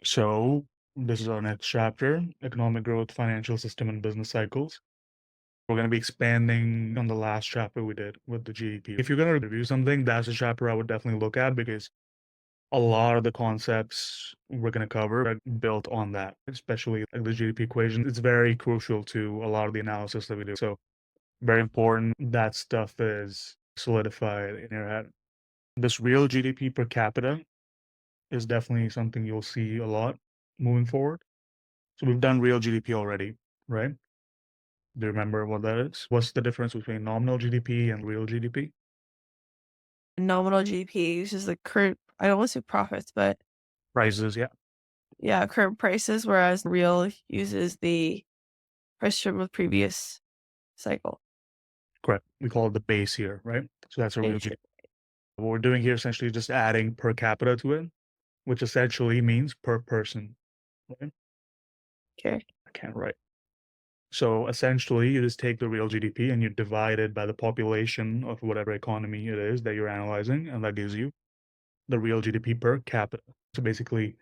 So this is our next chapter, economic growth, financial system, and business cycles. We're going to be expanding on the last chapter we did with the GDP. If you're going to review something, that's a chapter I would definitely look at because a lot of the concepts we're going to cover are built on that, especially like the GDP equation. It's very crucial to a lot of the analysis that we do. So very important that stuff is solidified in your head. This real GDP per capita is definitely something you'll see a lot moving forward. So we've done real GDP already, right? Do you remember what that is? What's the difference between nominal GDP and real GDP? Nominal GDP uses the current, I don't want to say profits, but Prices, yeah, yeah, current prices, whereas real uses the price from the previous cycle. correct. We call it the base here, right? So that's a real Basic. GDP. What we're doing here essentially is just adding per capita to it, which essentially means per person, right? Okay. I can't write. So essentially, you just take the real GDP and you divide it by the population of whatever economy it is that you're analyzing, and that gives you the real GDP per capita. So basically,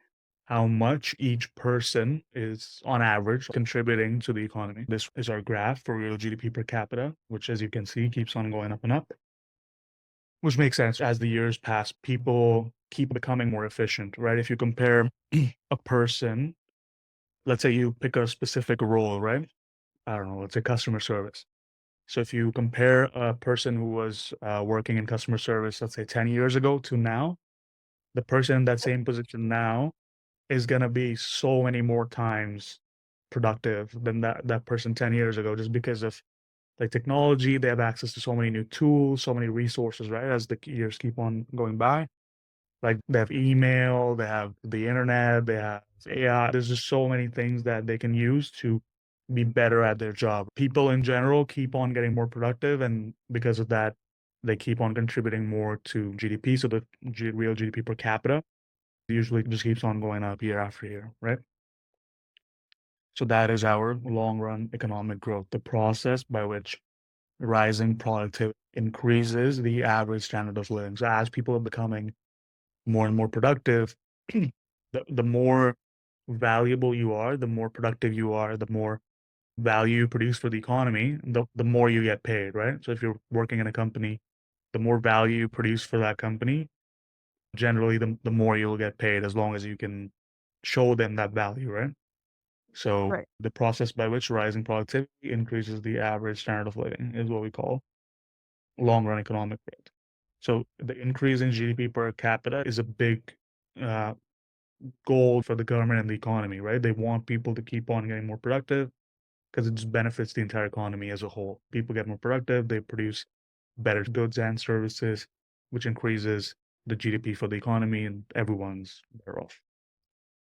how much each person is on average contributing to the economy. This is our graph for real GDP per capita, which as you can see keeps on going up and up, which makes sense. As the years pass, people keep becoming more efficient, right? If you compare a person, let's say you pick a specific role, right? I don't know, let's say customer service. So if you compare a person who was working in customer service, let's say 10 years ago to now, the person in that same position now is gonna be so many more times productive than that person 10 years ago, just because of like technology. They have access to so many new tools, so many resources, right? As the years keep on going by. Like they have email, they have the internet, they have AI. There's just so many things that they can use to be better at their job. People in general keep on getting more productive, and because of that, they keep on contributing more to GDP. So the real GDP per capita usually just keeps on going up year after year, right? So that is our long run economic growth, the process by which rising productivity increases the average standard of living. So as people are becoming more and more productive, the more valuable you are, the more productive you are, the more value you produce for the economy, the more you get paid, right? So if you're working in a company, the more value you produce for that company, generally the more you'll get paid as long as you can show them that value, right? So Right. the process by which rising productivity increases the average standard of living is what we call long run economic growth. So the increase in GDP per capita is a big uh, goal for the government and the economy, right? They want people to keep on getting more productive because it just benefits the entire economy as a whole. People get more productive, they produce better goods and services, which increases the GDP for the economy, and everyone's better off.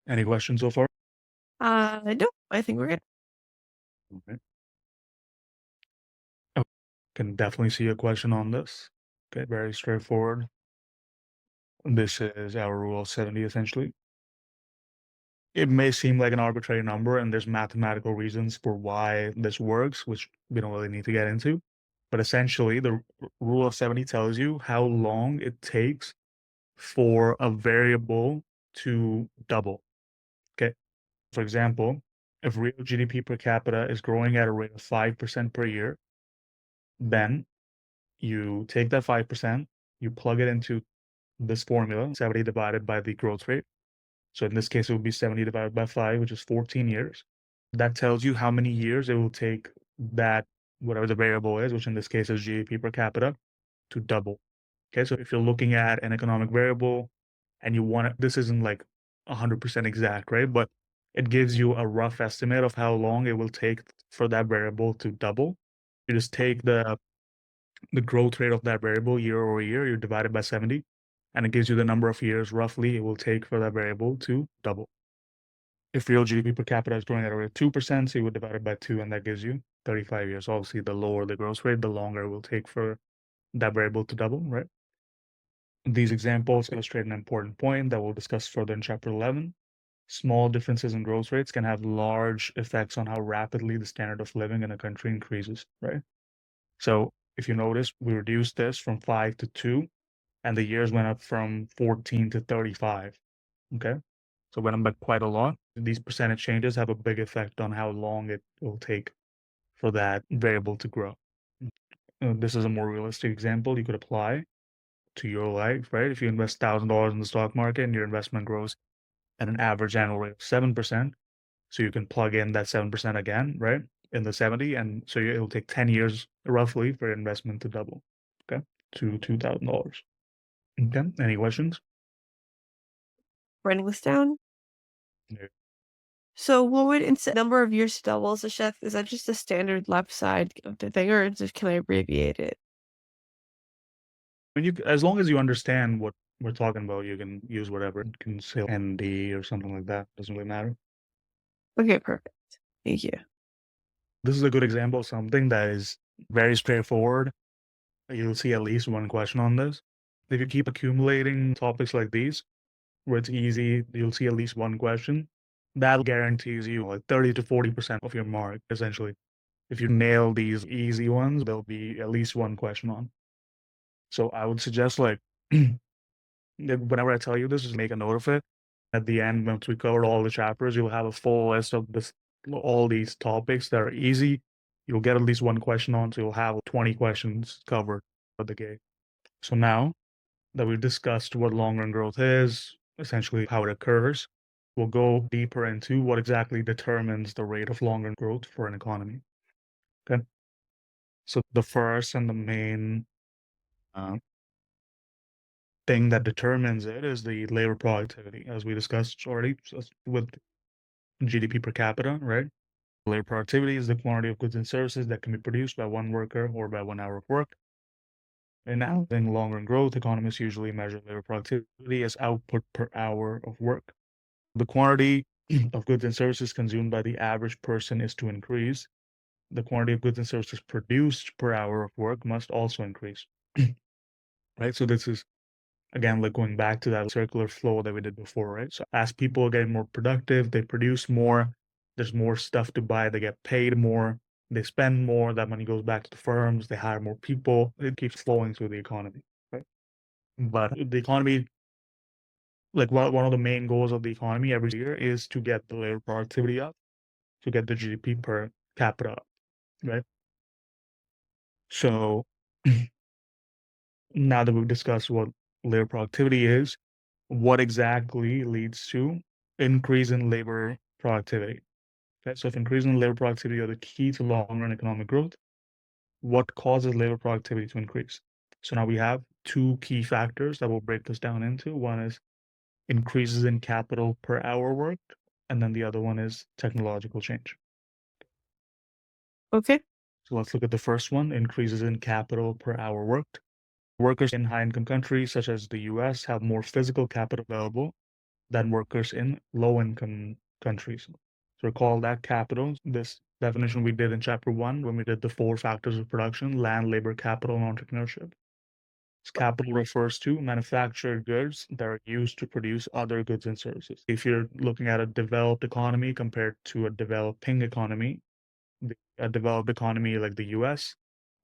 Any questions so far? No, I think we're good. Okay. Oh, can definitely see a question on this. Okay, very straightforward. This is our rule of 70 essentially. It may seem like an arbitrary number, and there's mathematical reasons for why this works, which we don't really need to get into. But essentially, the rule of 70 tells you how long it takes for a variable to double. Okay. For example, if real GDP per capita is growing at a rate of 5% per year, then you take that 5%, you plug it into this formula, 70 divided by the growth rate. So in this case, it would be 70 divided by 5, which is 14 years. That tells you how many years it will take that, whatever the variable is, which in this case is GDP per capita, to double. Okay, so if you're looking at an economic variable and you want this isn't like 100% exact, right? But it gives you a rough estimate of how long it will take for that variable to double. You just take the growth rate of that variable year over year, you divide it by 70, and it gives you the number of years roughly it will take for that variable to double. If real GDP per capita is growing at a rate of 2%, so you would divide it by 2, and that gives you 35 years. Obviously, the lower the growth rate, the longer it will take for that variable to double, right? These examples illustrate an important point that we'll discuss further in chapter 11. Small differences in growth rates can have large effects on how rapidly the standard of living in a country increases, right? So if you notice, we reduced this from 5 to 2, and the years went up from 14 to 35. Okay. So went up by quite a lot. These percentage changes have a big effect on how long it will take for that variable to grow. This is a more realistic example you could apply to your life, right? If you invest $1,000 in the stock market and your investment grows at an average annual rate of 7%, so you can plug in that 7% again, right? In the 70, and so it'll take 10 years roughly for your investment to double, okay, to $2,000. Okay, any questions? Writing this down. Yeah. So what would instead number of years to double as a chef, is that just a standard left side of the thing, or just can I abbreviate it? When you, as long as you understand what we're talking about, you can use whatever. You can say ND or something like that. Doesn't really matter. Okay, perfect. Thank you. This is a good example of something that is very straightforward. You'll see at least one question on this. If you keep accumulating topics like these, where it's easy, you'll see at least one question. That guarantees you like 30 to 40% of your mark, essentially. If you nail these easy ones, there'll be at least one question on. So I would suggest like whenever I tell you this, just make a note of it. At the end, once we cover all the chapters, you'll have a full list of this, all these topics that are easy. You'll get at least one question on, so you'll have 20 questions covered for the game. So now that we've discussed what long run growth is, essentially how it occurs, we'll go deeper into what exactly determines the rate of long run growth for an economy. Okay. So the first and the main uh, thing that determines it is the labor productivity, as we discussed already with GDP per capita, right? Labor productivity is the quantity of goods and services that can be produced by one worker or by 1 hour of work. And now, in long run growth, economists usually measure labor productivity as output per hour of work. The quantity of goods and services consumed by the average person is to increase. The quantity of goods and services produced per hour of work must also increase. Right? So this is again like going back to that circular flow that we did before, right? So as people are getting more productive, they produce more, there's more stuff to buy, they get paid more, they spend more, that money goes back to the firms, they hire more people, it keeps flowing through the economy, right? But the economy, like one of the main goals of the economy every year is to get the labor productivity up, to get the GDP per capita up, right? So now that we've discussed what labor productivity is, what exactly leads to increase in labor productivity? Okay, so if increase in labor productivity are the key to long-run economic growth, what causes labor productivity to increase? So now we have two key factors that we'll break this down into. One is increases in capital per hour worked, and then the other one is technological change. Okay. So let's look at the first one, increases in capital per hour worked. Workers in high-income countries such as the US have more physical capital available than workers in low-income countries. So recall that capital, this definition we did in chapter 1 when we did the 4 factors of production: land, labor, capital, and entrepreneurship. This capital refers to manufactured goods that are used to produce other goods and services. If you're looking at a developed economy compared to a developing economy, a developed economy like the US,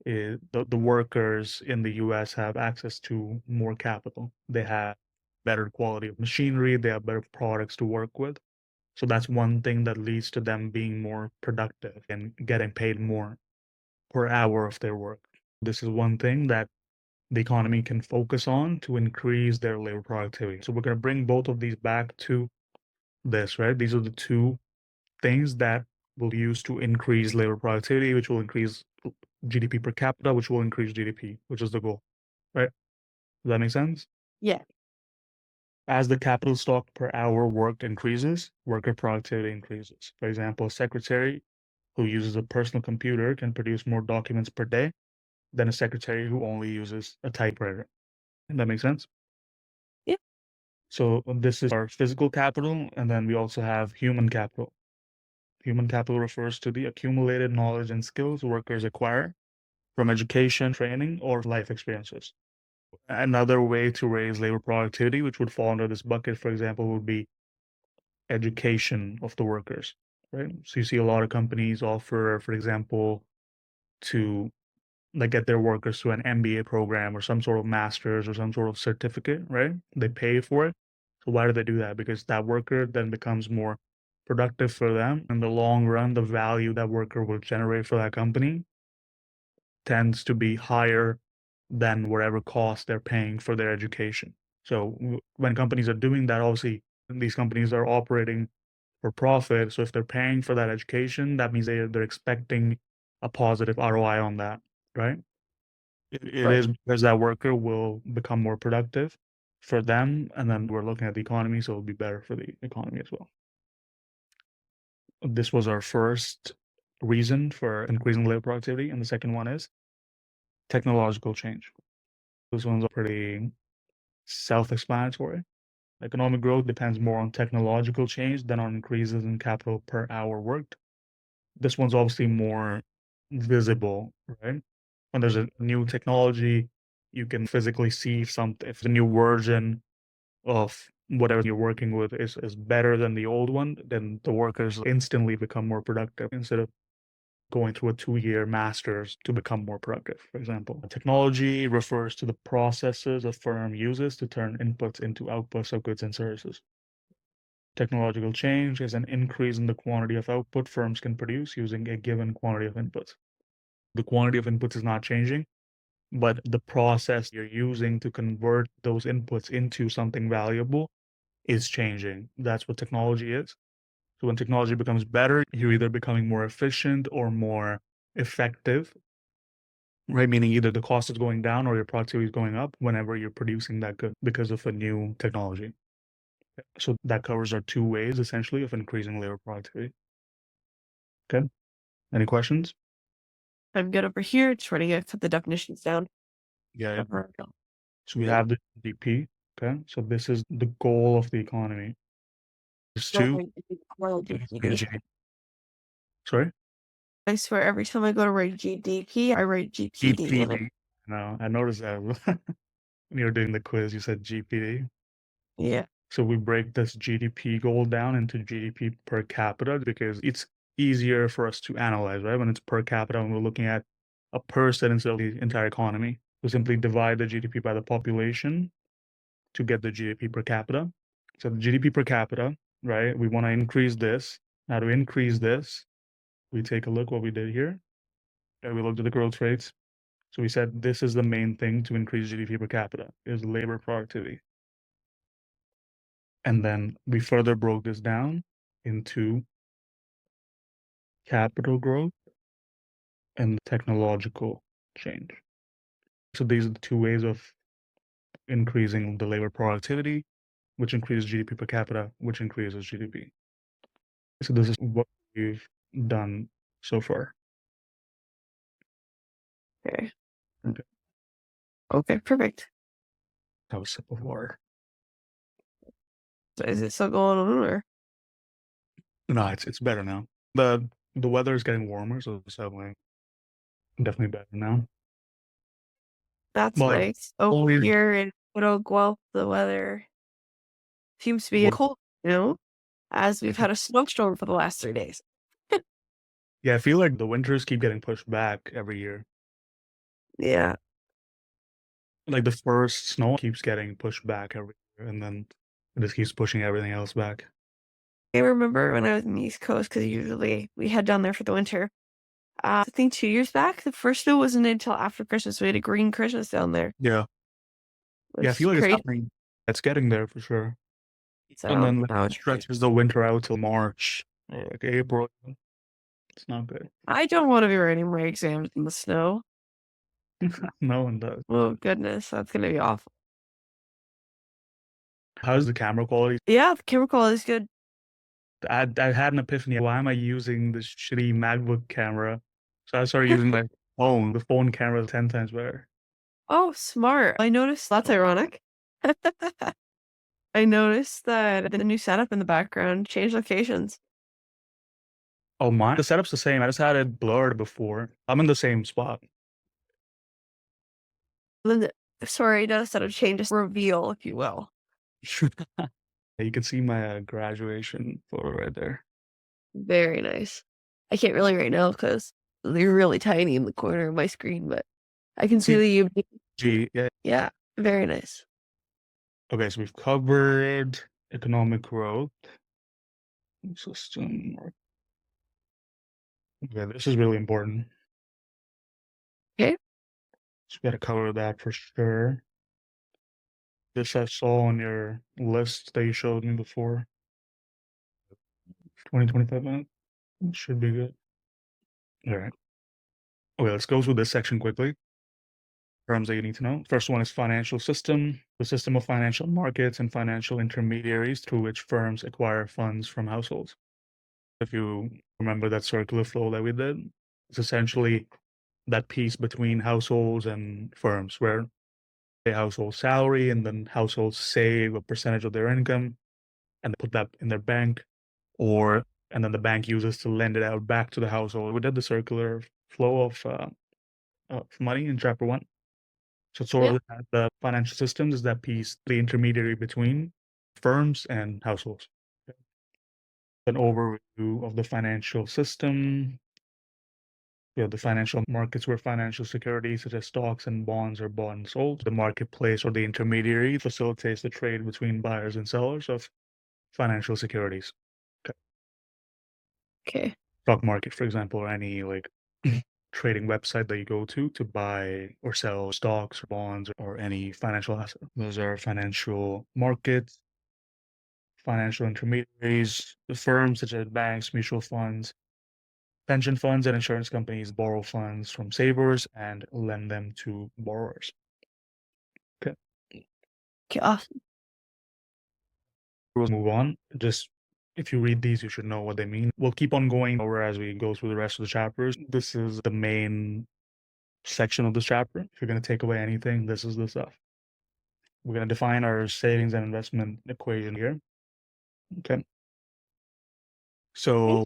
the workers in the US have access to more capital. They have better quality of machinery, they have better products to work with. So that's one thing that leads to them being more productive and getting paid more per hour of their work. This is one thing that the economy can focus on to increase their labor productivity. So we're going to bring both of these back to this, right? These are the two things that we'll use to increase labor productivity, which will increase GDP per capita, which will increase GDP, which is the goal, right? Does that make sense? Yeah. As the capital stock per hour worked increases, worker productivity increases. For example, a secretary who uses a personal computer can produce more documents per day than a secretary who only uses a typewriter. Does that make sense? Yeah. So this is our physical capital, and then we also have human capital. Human capital refers to the accumulated knowledge and skills workers acquire from education, training, or life experiences. Another way to raise labor productivity, which would fall under this bucket, for example, would be education of the workers, right? So you see a lot of companies offer, for example, to like get their workers to an MBA program or some sort of master's or some sort of certificate, right? They pay for it. So why do they do that? Because that worker then becomes more productive for them. In the long run, the value that worker will generate for that company tends to be higher than whatever cost they're paying for their education. So when companies are doing that, obviously these companies are operating for profit. So if they're paying for that education, that means they're expecting a positive ROI on that, right? It Right. is because that worker will become more productive for them, and then we're looking at the economy, so it'll be better for the economy as well. This was our first reason for increasing labor productivity, and the second one is technological change. This one's pretty self-explanatory. Economic growth depends more on technological change than on increases in capital per hour worked. This one's obviously more visible, right? When there's a new technology, you can physically see something. If the new version of whatever you're working with is better than the old one, then the workers instantly become more productive instead of going through a 2-year master's to become more productive, for example. Technology refers to the processes a firm uses to turn inputs into outputs of goods and services. Technological change is an increase in the quantity of output firms can produce using a given quantity of inputs. The quantity of inputs is not changing, but the process you're using to convert those inputs into something valuable is changing. That's what technology is. So when technology becomes better, you're either becoming more efficient or more effective, right? Meaning either the cost is going down or your productivity is going up whenever you're producing that good because of a new technology. So that covers our two ways essentially of increasing labor productivity. Okay. Any questions? I'm good over here. Just trying to put the definitions down. Yeah. Never go. So we have the GDP. Okay. So this is the goal of the economy. There's two. GDP. Sorry? I swear every time I go to write GDP, I write GPD in it. GPD. No, I noticed that when you were doing the quiz, you said GPD. Yeah. So we break this GDP goal down into GDP per capita because it's easier for us to analyze, right? When it's per capita, when we're looking at a person instead of the entire economy. We simply divide the GDP by the population to get the GDP per capita. So the GDP per capita, right? We want to increase this. Now to increase this, we take a look what we did here. We looked at the growth rates. So we said this is the main thing to increase GDP per capita is labor productivity. And then we further broke this down into capital growth and technological change. So these are the two ways of increasing the labor productivity, which increases GDP per capita, which increases GDP. So this is what we've done so far. Okay. Okay. Okay, perfect. Have a sip of water. So is it still going on or? No, it's better now. The weather is getting warmer, so it's definitely better now. That's But like nice. Over always, here in Little Guelph, the weather seems to be what, cold, as we've had a snowstorm for the last 3 days. yeah, I feel like the winters keep getting pushed back every year. Yeah. Like the first snow keeps getting pushed back every year, and then it just keeps pushing everything else back. I remember when I was in the East Coast, because usually we head down there for the winter. I think 2 years back, the first snow wasn't until after Christmas. We had a green Christmas down there, Yeah. Yeah, I which is feel like it's crazy. happening. It's getting there for sure. And So then like, now it it's great. stretches the winter out till March or like April. It's not good. I don't want to be writing my exams in the snow. No one does. Oh goodness, that's gonna be awful. How's the camera quality? Yeah, the camera quality is good. I had an epiphany. Why am I using this shitty MacBook camera? So I started using my phone. The phone camera is 10 times better. Oh, smart. I noticed that's ironic. I noticed that the new setup in the background changed locations. Oh, mine. The setup's the same. I just had it blurred before. I'm in the same spot. Then sorry, I noticed that it changed reveal, if you will. You can see my graduation photo right there. Very nice. I can't really right now because they're really tiny in the corner of my screen, but I can see See, the UV. G. Yeah. Yeah, very nice. Okay, so we've covered. economic growth system. Okay, this is really important. Okay. So we gotta cover that for sure. This I saw on your list that you showed me before. 20, 25 minutes. Should be good. All right. Okay, let's go through this section quickly. Terms that you need to know. First one is financial system, the system of financial markets and financial intermediaries through which firms acquire funds from households. If you remember that circular flow that we did, it's essentially that piece between households and firms where a household salary and then households save a percentage of their income and put that in their bank, or and then the bank uses to lend it out back to the household. We did the circular flow of money in chapter one. So it's sort Yeah. of the financial systems is that piece, the intermediary between firms and households. An overview of the financial system. The financial markets where financial securities such as stocks and bonds are bought and sold. The marketplace or the intermediary facilitates the trade between buyers and sellers of financial securities. Okay. Okay. Stock market, for example, or any like trading website that you go to buy or sell stocks or bonds or any financial asset. Those are financial markets, financial intermediaries, the firms such as banks, mutual funds, pension funds, and insurance companies borrow funds from savers and lend them to borrowers. Okay, Okay. Awesome. we'll move on. Just if you read these, you should know what they mean. We'll keep on going over as we go through the rest of the chapters. This is the main section of this chapter. If you're going to take away anything, this is the stuff. We're going to define our savings and investment equation here. Okay. Okay. So,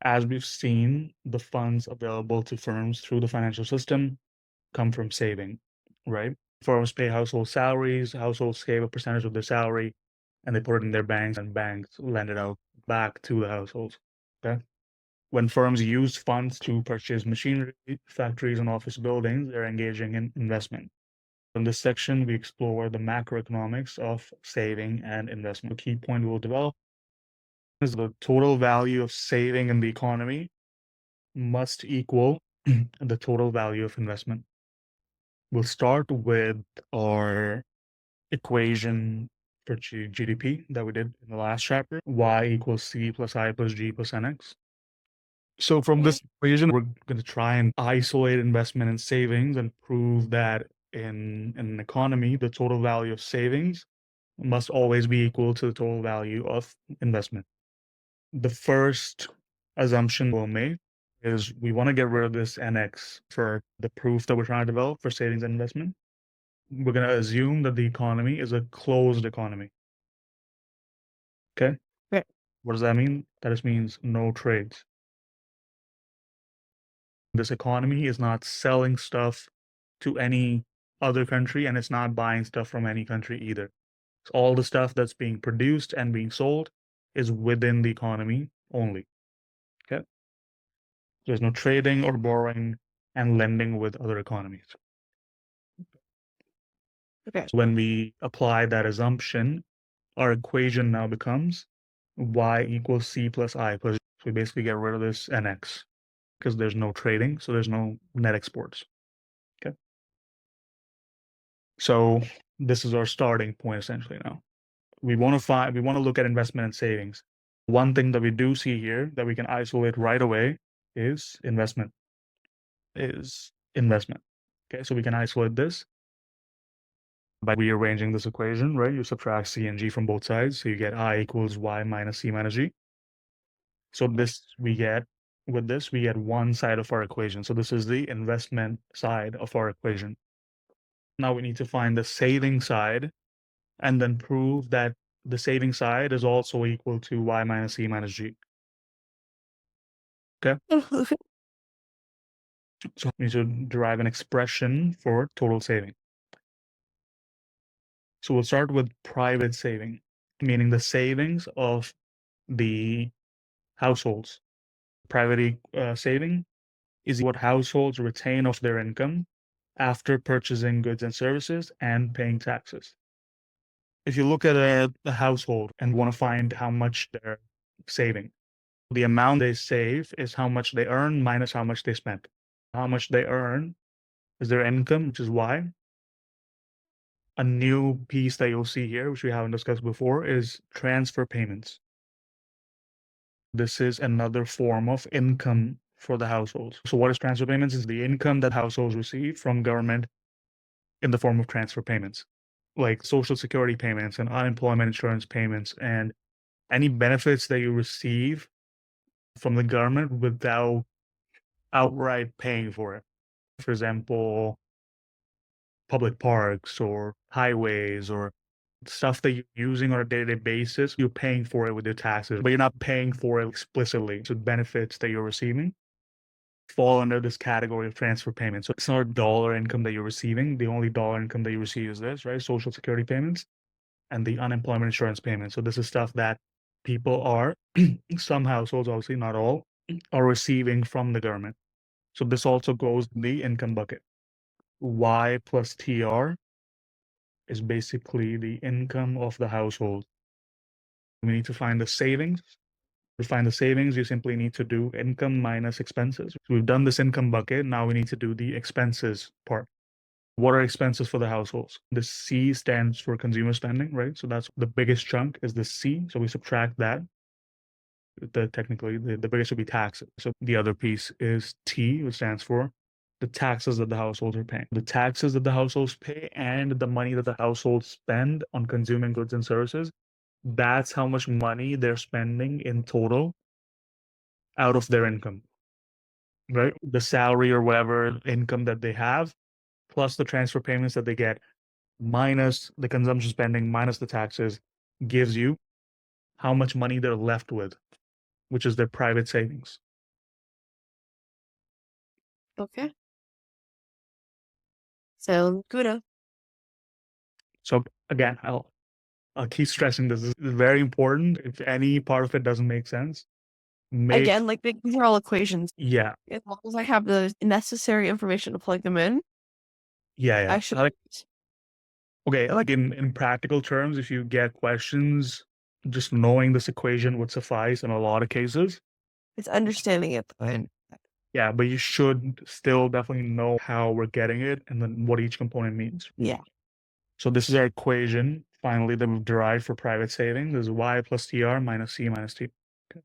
as we've seen, the funds available to firms through the financial system come from saving, right? Firms pay household salaries, households save a percentage of their salary, and they put it in their banks, and banks lend it out back to the households. Okay. When firms use funds to purchase machinery, factories, and office buildings, they're engaging in investment. In this section, we explore the macroeconomics of saving and investment. The key point we'll develop is the total value of saving in the economy must equal the total value of investment. We'll start with our equation for GDP that we did in the last chapter, y equals c plus I plus g plus nx. So from Okay. this equation, we're going to try and isolate investment and savings and prove that in an economy, the total value of savings must always be equal to the total value of investment. The first assumption we'll make is we want to get rid of this nx for the proof that we're trying to develop for savings and investment. We're going to assume that the economy is a closed economy. Okay. Right. What does that mean? That just means no trades. This economy is not selling stuff to any other country and it's not buying stuff from any country either. So all the stuff that's being produced and being sold is within the economy only. Okay. There's no trading or borrowing and lending with other economies. Okay. So when we apply that assumption, our equation now becomes y equals c plus I plus. So we basically get rid of this nx because there's no trading, so there's no net exports. Okay. So this is our starting point essentially now. We want to look at investment and savings. One thing that we do see here that we can isolate right away is investment. Okay, so we can isolate this by rearranging this equation, right? You subtract c and g from both sides, so you get I equals y minus c minus g. So we get one side of our equation. So this is the investment side of our equation. Now we need to find the saving side and then prove that the saving side is also equal to y minus c minus g. Okay, Okay. so we need to derive an expression for total saving. So we'll start with private saving, meaning the savings of the households. Private saving is what households retain of their income after purchasing goods and services and paying taxes. If you look at a household and want to find how much they're saving, the amount they save is how much they earn minus how much they spend. How much they earn is their income, which is Y. A new piece that you'll see here, which we haven't discussed before, is transfer payments. This is another form of income for the households. So what is transfer payments? Is the income that households receive from government in the form of transfer payments, like social security payments and unemployment insurance payments and any benefits that you receive from the government without outright paying for it. For example, public parks or highways or stuff that you're using on a day-to-day basis, you're paying for it with your taxes, but you're not paying for it explicitly. So benefits that you're receiving fall under this category of transfer payments. So it's not a dollar income that you're receiving. The only dollar income that you receive is this, right? Social security payments and the unemployment insurance payments. So this is stuff that people are, some households, obviously not all, are receiving from the government. So this also goes in the income bucket. Y plus TR is basically the income of the household. We need to find the savings. To find the savings, you simply need to do income minus expenses. So we've done this income bucket. Now we need to do the expenses part. What are expenses for the households? The C stands for consumer spending, right? So that's the biggest chunk is the C. So we subtract that. Technically, the biggest would be taxes. So the other piece is T, which stands for the taxes that the households are paying. The taxes that the households pay and the money that the households spend on consuming goods and services, that's how much money they're spending in total out of their income, right? The salary or whatever income that they have, plus the transfer payments that they get, minus the consumption spending, minus the taxes, gives you how much money they're left with, which is their private savings. Okay. Sounds good. So again, I'll keep stressing this. This is very important. If any part of it doesn't make sense, make Again, like, these are all equations. yeah, As long as I have the necessary information to plug them in, yeah. I should. Like okay, like in practical terms, if you get questions, just knowing this equation would suffice in a lot of cases. It's understanding it. And Yeah, but you should still definitely know how we're getting it and then what each component means. yeah. So this is our equation, finally, that we've derived for private savings. This is Y plus TR minus C minus T. Okay.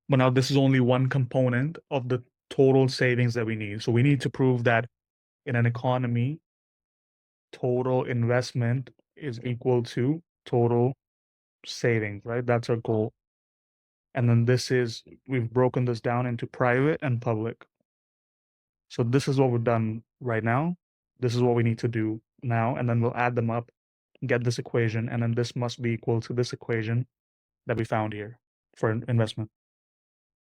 But now this is only one component of the total savings that we need. So we need to prove that in an economy, total investment is equal to total savings, right? That's our goal. And then we've broken this down into private and public. So this is what we've done right now. This is what we need to do now. And then we'll add them up, get this equation, and then this must be equal to this equation that we found here for investment.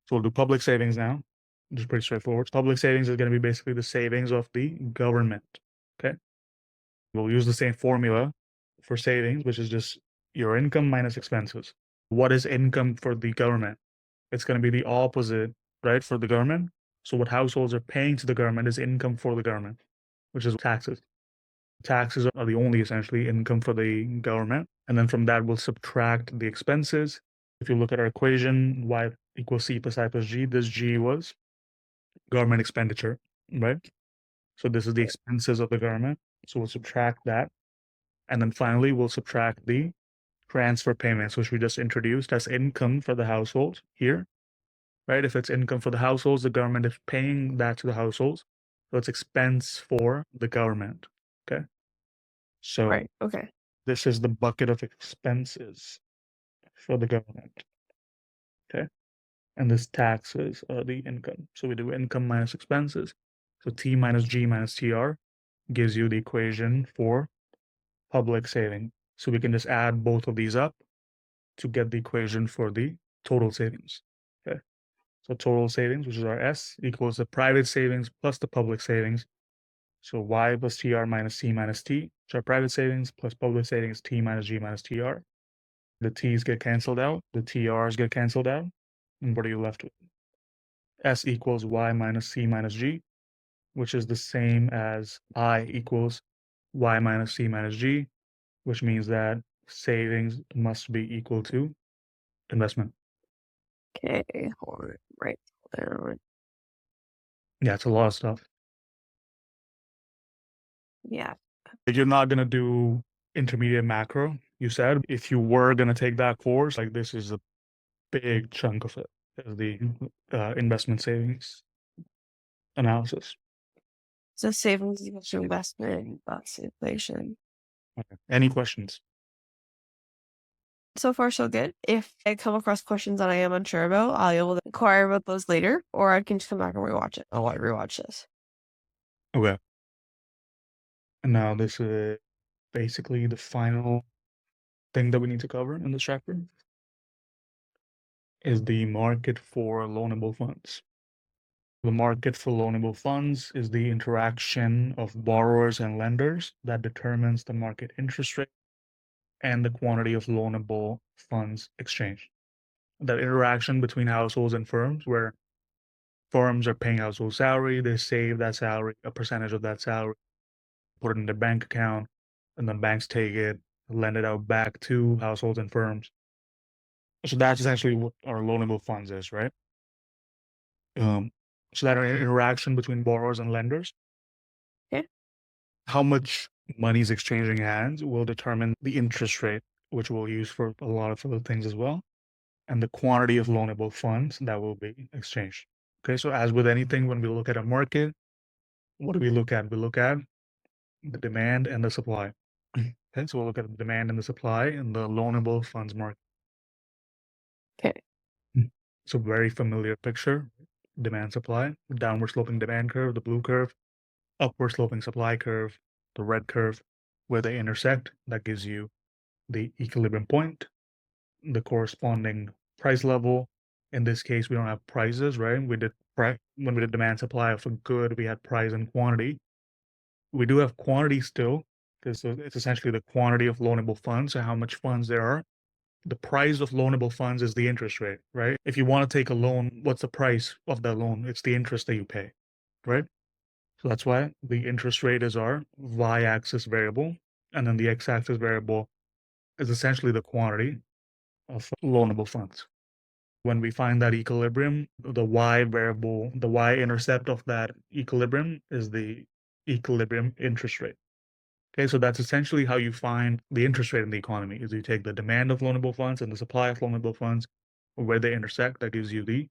So we'll do public savings now, which is pretty straightforward. Public savings is going to be basically the savings of the government. Okay. We'll use the same formula for savings, which is just your income minus expenses. What is income for the government? It's going to be the opposite, right, for the government. So what households are paying to the government is income for the government, which is taxes. Taxes are the only essentially income for the government. And then from that, we'll subtract the expenses. If you look at our equation, y equals c plus I plus g, this g was government expenditure, right? So this is the expenses of the government. So we'll subtract that. And then finally, we'll subtract the transfer payments, which we just introduced as income for the household here, right? If it's income for the households, the government is paying that to the households. So it's expense for the government. Okay. So Right. Okay. this is the bucket of expenses for the government. Okay. And this taxes are the income. So we do income minus expenses. So T minus G minus TR gives you the equation for public saving. So we can just add both of these up to get the equation for the total savings. Okay. So total savings, which is our S, equals the private savings plus the public savings. So Y plus TR minus C minus T, which are private savings plus public savings, T minus G minus TR. The T's get canceled out, the TRs get canceled out, and what are you left with? S equals Y minus C minus G, which is the same as I equals Y minus C minus G, which means that savings must be equal to investment. Okay, hold on, right there. Yeah, it's a lot of stuff. Yeah. You're not gonna do intermediate macro. You said if you were gonna take that course, like this is a big chunk of it, is the investment savings analysis. So savings equals to investment, that's inflation. Okay. Any questions? So far, so good. If I come across questions that I am unsure about, I'll be able to inquire about those later, or I can just come back and rewatch it. I'll rewatch this. Okay. And now this is basically the final thing that we need to cover in this chapter is the market for loanable funds. The market for loanable funds is the interaction of borrowers and lenders that determines the market interest rate and the quantity of loanable funds exchanged. That interaction between households and firms, where firms are paying household salary, they save that salary, a percentage of that salary, put it in their bank account, and then banks take it, lend it out back to households and firms. So that's essentially what our loanable funds is, right? Um, so that interaction between borrowers and lenders, Okay. how much money is exchanging hands will determine the interest rate, which we'll use for a lot of other things as well, and the quantity of loanable funds that will be exchanged. Okay, so as with anything, when we look at a market, what do we look at? We look at the demand and the supply. Okay, so we'll look at the demand and the supply in the loanable funds market. Okay. So very familiar picture, demand supply, downward sloping demand curve, the blue curve, upward sloping supply curve, the red curve, where they intersect, that gives you the equilibrium point, the corresponding price level. In this case, we don't have prices, right? When we did demand supply of a good, we had price and quantity. We do have quantity still, because it's essentially the quantity of loanable funds, so how much funds there are. The price of loanable funds is the interest rate, right? If you want to take a loan, what's the price of that loan? It's the interest that you pay, right? So that's why the interest rate is our y-axis variable, and then the x-axis variable is essentially the quantity of loanable funds. When we find that equilibrium, the y variable, the y-intercept of that equilibrium is the equilibrium interest rate. Okay, so that's essentially how you find the interest rate in the economy, is you take the demand of loanable funds and the supply of loanable funds, where they intersect, that gives you the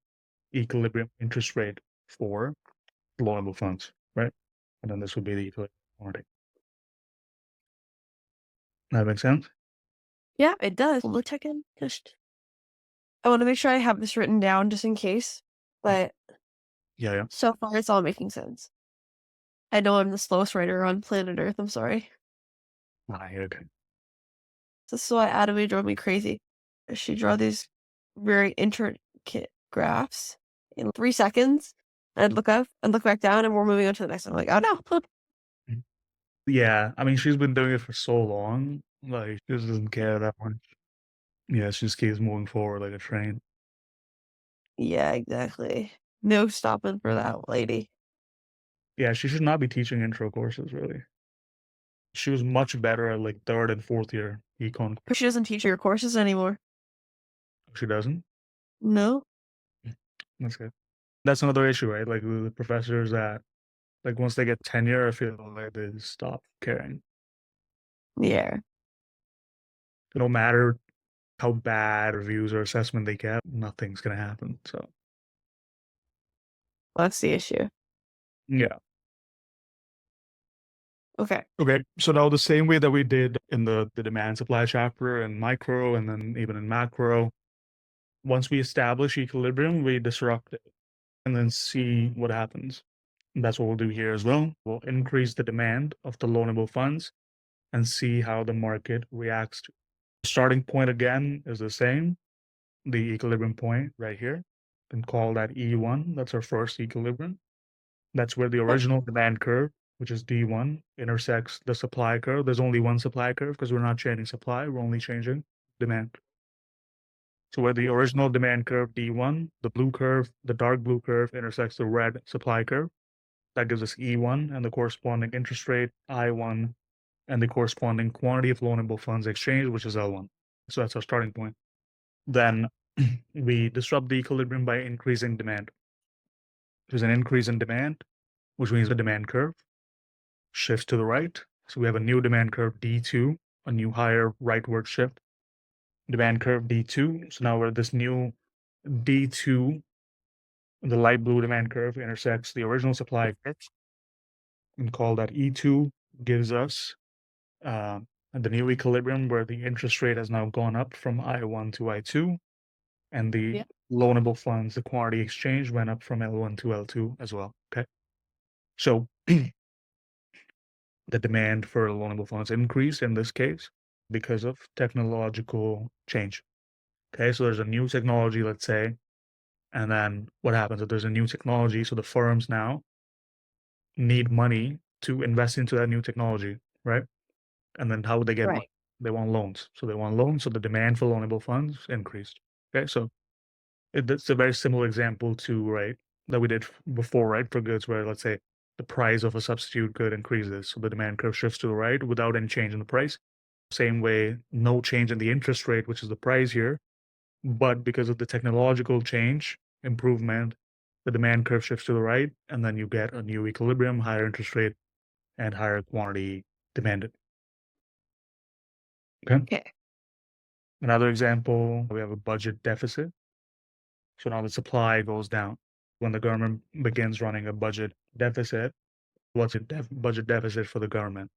equilibrium interest rate for loanable funds, right? And then this would be the equilibrium quantity. That makes sense? Yeah, it does. Hold a second. Just I want to make sure I have this written down just in case. But Yeah, yeah. so far, it's all making sense. I know I'm the slowest writer on planet Earth. I'm sorry. Okay. This is why Adame drove me crazy. She draw these very intricate graphs in 3 seconds. I'd look up and look back down, and we're moving on to the next one. I'm like, oh no. Mhm. Yeah, I mean, she's been doing it for so long, like, she just doesn't care that much. Yeah, she just keeps moving forward like a train. Yeah, exactly. No stopping for that lady. Yeah, she should not be teaching intro courses, really. She was much better at like third and fourth year econ. But she doesn't teach your courses anymore. She doesn't. No? That's good. That's another issue, right? Like the professors that, like, once they get tenure, I feel like they stop caring. Yeah, No matter how bad reviews or assessment they get, nothing's gonna happen. So that's the issue. yeah. Okay. Okay. So now the same way that we did in the demand supply chapter in micro and then even in macro, once we establish equilibrium, we disrupt it and then see what happens. And that's what we'll do here as well. We'll increase the demand of the loanable funds and see how the market reacts to. The starting point again is the same, the equilibrium point right here. You can call that E1. That's our first equilibrium. That's where the Okay. original demand curve, which is D1, intersects the supply curve. There's only one supply curve because we're not changing supply, we're only changing demand. So where the original demand curve D1, the blue curve, the dark blue curve intersects the red supply curve, that gives us E1 and the corresponding interest rate I1 and the corresponding quantity of loanable funds exchanged, which is L1. So that's our starting point. Then we disrupt the equilibrium by increasing demand. There's an increase in demand, which means the demand curve shifts to the right. So we have a new demand curve D2, a new higher rightward shift. Demand curve D2. So now we're this new D2, the light blue demand curve intersects the original supply curve, and call that E2 gives us uh, the new equilibrium where the interest rate has now gone up from I1 to I2, and the Yeah. loanable funds, the quantity exchange went up from L1 to L2 as well. Okay. So the demand for loanable funds increased in this case because of technological change. Okay. So there's a new technology, let's say, and then what happens if there's a new technology? So the firms now need money to invest into that new technology, right? And then how would they get money? Right. They want loans. So they want loans. So the demand for loanable funds increased. Okay. So it's a very similar example to, right, that we did before, right, for goods where, let's say, the price of a substitute good increases. So the demand curve shifts to the right without any change in the price. Same way, no change in the interest rate, which is the price here. But because of the technological change, improvement, the demand curve shifts to the right. And then you get a new equilibrium, higher interest rate, and higher quantity demanded. Okay. Okay. Another example, we have a budget deficit. So now the supply goes down. When the government begins running a budget deficit, what's a budget deficit for the government?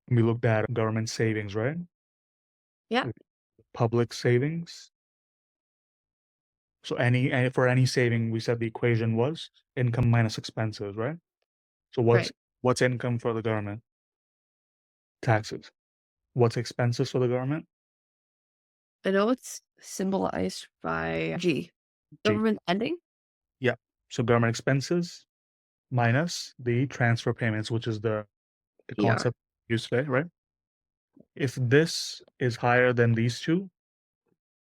We looked at government savings, right? Yeah. Public savings. So for any saving, we said the equation was income minus expenses, right? So Right. what's income for the government? Taxes. What's expenses for the government? I know it's symbolized by G. G. Government spending? Yeah. So government expenses minus the transfer payments, which is the ER. concept used today, right? If this is higher than these two,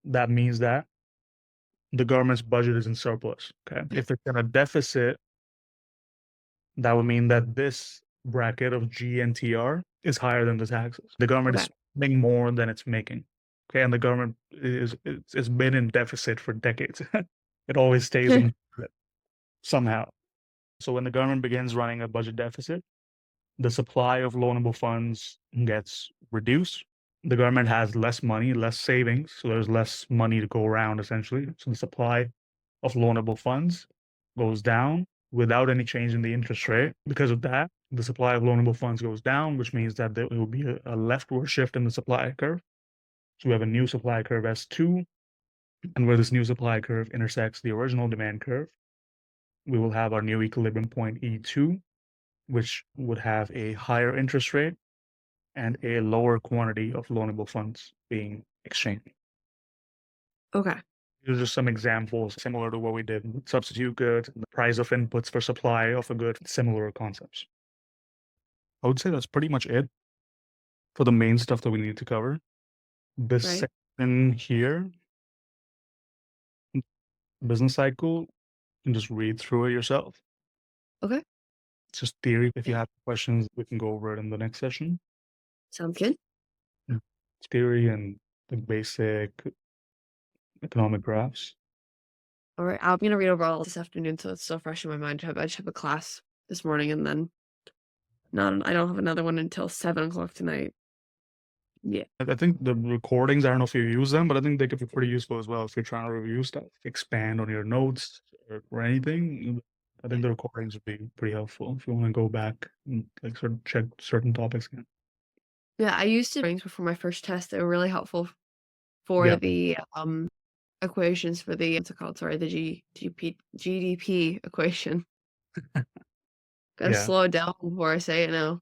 that means that the government's budget is in surplus. Okay. If it's in a deficit, that would mean that this bracket of G and TR is higher than the taxes. The government Okay. is spending more than it's making. Okay. And the government it's been in deficit for decades. It always stays in deficit somehow. So when the government begins running a budget deficit, the supply of loanable funds gets reduced. The government has less money, less savings, so there's less money to go around essentially. So the supply of loanable funds goes down without any change in the interest rate. Because of that, the supply of loanable funds goes down, which means that there will be a leftward shift in the supply curve. So we have a new supply curve S2, and where this new supply curve intersects the original demand curve, we will have our new equilibrium point E2, which would have a higher interest rate and a lower quantity of loanable funds being exchanged. Okay. These are just some examples similar to what we did with substitute goods, and the price of inputs for supply of a good, similar concepts. I would say that's pretty much it for the main stuff that we need to cover. This Right. section here, business cycle, you can just read through it yourself. Okay. It's just theory. If you Yeah. have questions, we can go over it in the next session. Sounds good. It's theory and the basic economic graphs. All right. I'm gonna read over all this afternoon, so it's still fresh in my mind. I just have a class this morning, and then not. I don't have another one until 7 o'clock tonight. Yeah. I think the recordings, I don't know if you use them, but I think they could be pretty useful as well if you're trying to review stuff, expand on your notes or anything. I Yeah. think the recordings would be pretty helpful if you want to go back and like sort of check certain topics again. Yeah. I used to before my first test. They were really helpful for Yeah, the equations for the what's it called? Sorry, the GDP equation. Gotta yeah, slow it down before I say it now.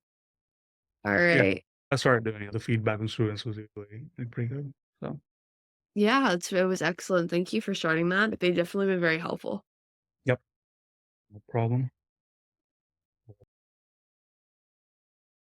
All yeah. right. I started doing it. The feedback from students was usually like pretty good. So, Yeah, it was excellent. Thank you for starting that. They definitely been very helpful. yep, no problem.